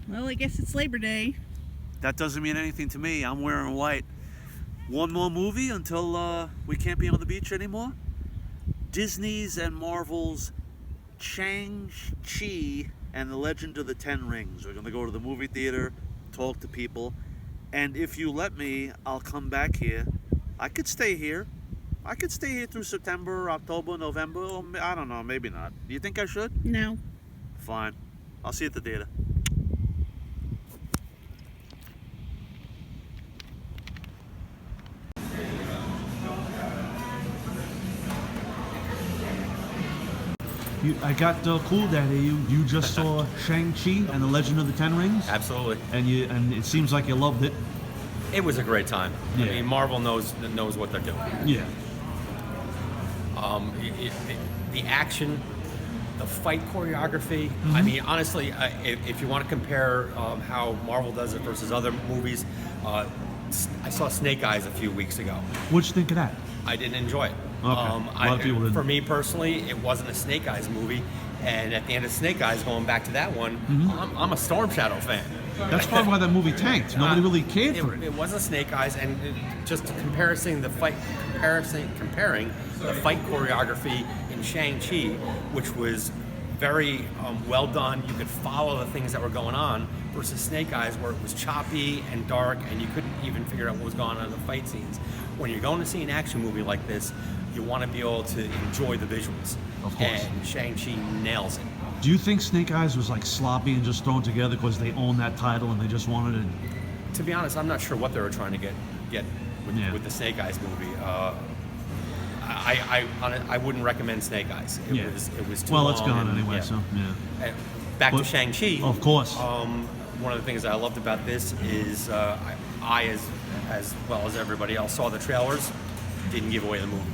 Well, I guess it's Labor Day. That doesn't mean anything to me. I'm wearing white. One more movie until we can't be on the beach anymore. Disney's and Marvel's Shang-Chi and the Legend of the Ten Rings. We're going to go to the movie theater, talk to people, and if you let me, I'll come back here. I could stay here. I could stay here through September, October, November, or I don't know, maybe not. Do you think I should? No. Fine. I'll see you at the theater. I got cool, Daddy. You just saw Shang-Chi and the Legend of the Ten Rings? Absolutely. And it seems like you loved it. It was a great time. Yeah. I mean, Marvel knows what they're doing. Yeah. The action, the fight choreography. Mm-hmm. I mean, honestly, if you want to compare how Marvel does it versus other movies, I saw Snake Eyes a few weeks ago. What'd you think of that? I didn't enjoy it. Okay. A lot of people didn't. For me personally, it wasn't a Snake Eyes movie. And at the end of Snake Eyes, going back to that one, I'm a Storm Shadow fan. That's probably why that movie tanked. Nobody really cared for it. It wasn't Snake Eyes, and just comparing the fight choreography in Shang-Chi, which was very well done. You could follow the things that were going on, versus Snake Eyes, where it was choppy and dark, and you couldn't even figure out what was going on in the fight scenes. When you're going to see an action movie like this, you want to be able to enjoy the visuals. Of course. And Shang-Chi nails it. Do you think Snake Eyes was like sloppy and just thrown together because they own that title and they just wanted it? To be honest, I'm not sure what they were trying to get with the Snake Eyes movie. I wouldn't recommend Snake Eyes. It was too long. Well, it's gone anyway, so yeah. Back to Shang-Chi. Of course. One of the things that I loved about this is I as well as everybody else, saw the trailers. Didn't give away the movie.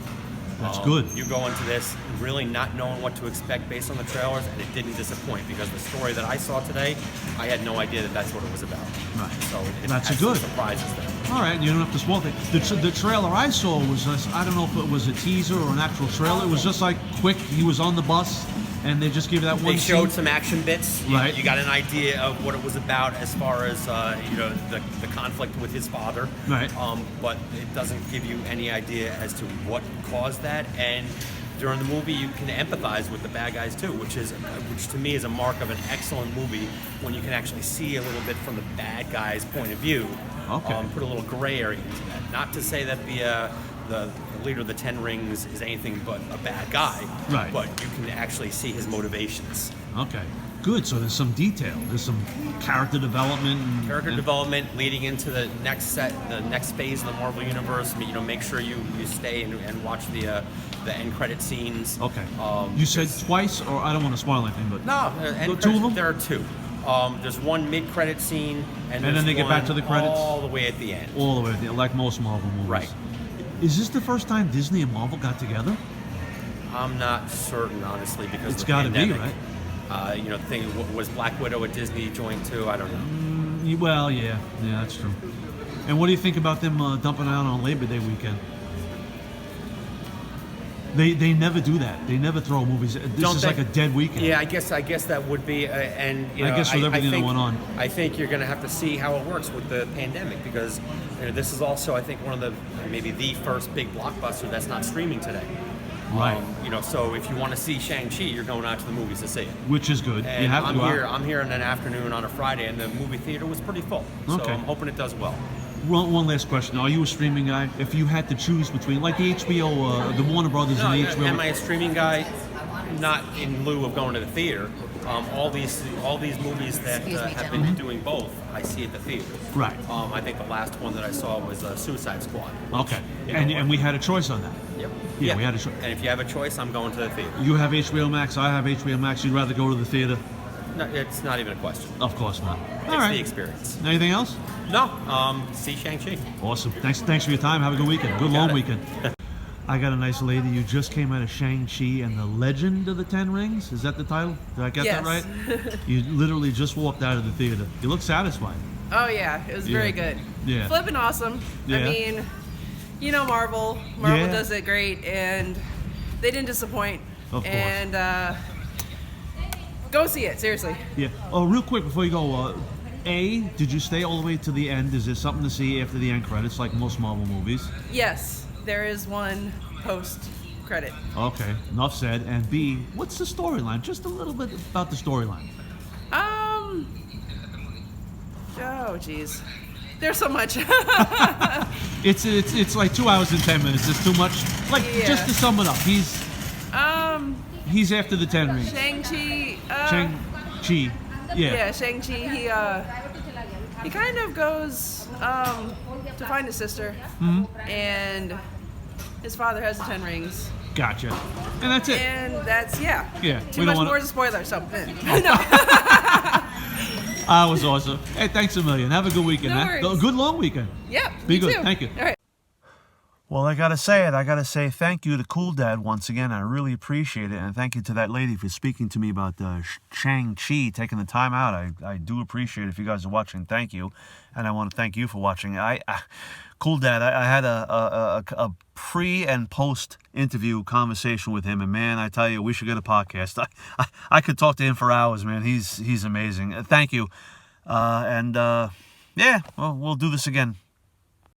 That's good. You go into this really not knowing what to expect based on the trailers, and it didn't disappoint, because the story that I saw today, I had no idea that that's what it was about. Right. So it That's had good. some surprises there. All right, you don't have to spoil it. The trailer I saw was just, I don't know if it was a teaser or an actual trailer. It was just like quick. He was on the bus, and they just gave you that one They showed scene. some action bits. Right. You got an idea of what it was about as far as the conflict with his father. Right. But it doesn't give you any idea as to what caused that. And during the movie, you can empathize with the bad guys too, which to me is a mark of an excellent movie, when you can actually see a little bit from the bad guy's point of view. Okay. Put a little gray area into that. Not to say that the leader of the Ten Rings is anything but a bad guy. Right. But you can actually see his motivations. Okay. Good. So there's some detail. There's some character development. Development leading into the next phase of the Marvel universe. Make sure you stay and watch the end credit scenes. Okay. You said twice, or I don't want to spoil anything, but No, two of them. There are two. There's one mid-credit scene, and then they get back to the credits? all the way at the end. All the way, like most Marvel movies. Right. Is this the first time Disney and Marvel got together? I'm not certain, honestly, because It's of the got to be, pandemic. right? The thing was Black Widow at Disney joined too. I don't know. Well, yeah, that's true. And what do you think about them dumping out on Labor Day weekend? They never do that. They never throw movies. This is like a dead weekend. Yeah, I guess that would be, and I guess with everything that went on. I think you're going to have to see how it works with the pandemic, because this is also, I think, one of the maybe the first big blockbuster that's not streaming today. Right. So if you want to see Shang-Chi, you're going out to the movies to see it. Which is good. And you have to go out. I'm here in an afternoon on a Friday, and the movie theater was pretty full. Okay. So I'm hoping it does well. One last question. Are you a streaming guy? If you had to choose between, like the HBO, the Warner Brothers and the HBO... Am I a streaming guy? Not in lieu of going to the theater. All these movies that have been doing both, I see at the theater. Right. I think the last one that I saw was Suicide Squad. Okay. And we had a choice on that. Yep. Yeah, we had a choice. And if you have a choice, I'm going to the theater. You have HBO Max, I have HBO Max. You'd rather go to the theater? No, it's not even a question. Of course not. It's All right. the experience. Anything else? No. See Shang-Chi. Awesome. Thanks for your time. Have a good weekend. Good long weekend. I got a nice lady. You just came out of Shang-Chi and the Legend of the Ten Rings. Is that the title? Did I get that right? You literally just walked out of the theater. You look satisfied. Oh yeah, it was very good. Yeah. Flippin' awesome. Yeah. I mean, Marvel. Marvel does it great, and they didn't disappoint. Of course. And go see it, seriously. Yeah. Oh, real quick before you go, Did you stay all the way to the end? Is there something to see after the end credits, like most Marvel movies? Yes, there is one post credit. Okay, enough said. And B, what's the storyline? Just a little bit about the storyline. Oh geez, there's so much. It's like 2 hours and 10 minutes. It's too much. Like, Yeah. just to sum it up, he's after the Ten Rings. Shang-Chi. Shang-Chi. Yeah, Shang-Chi. He kind of goes to find his sister, and his father has the 10 rings. Gotcha. And that's it. And that's yeah. Yeah, Too we don't much wanna- more is a spoiler. So no. That was awesome. Hey, thanks a million. Have a good weekend, No man. worries. Good long weekend. Yeah. Be you good. too. Thank you. All right. Well, I gotta say it. I gotta say thank you to Cool Dad once again. I really appreciate it, and thank you to that lady for speaking to me about Shang-Chi, taking the time out. I do appreciate it. If you guys are watching, thank you, and I want to thank you for watching. Cool Dad, I had a pre and post interview conversation with him, and man, I tell you, we should get a podcast. I could talk to him for hours, man. He's amazing. Thank you, yeah. Well, we'll do this again.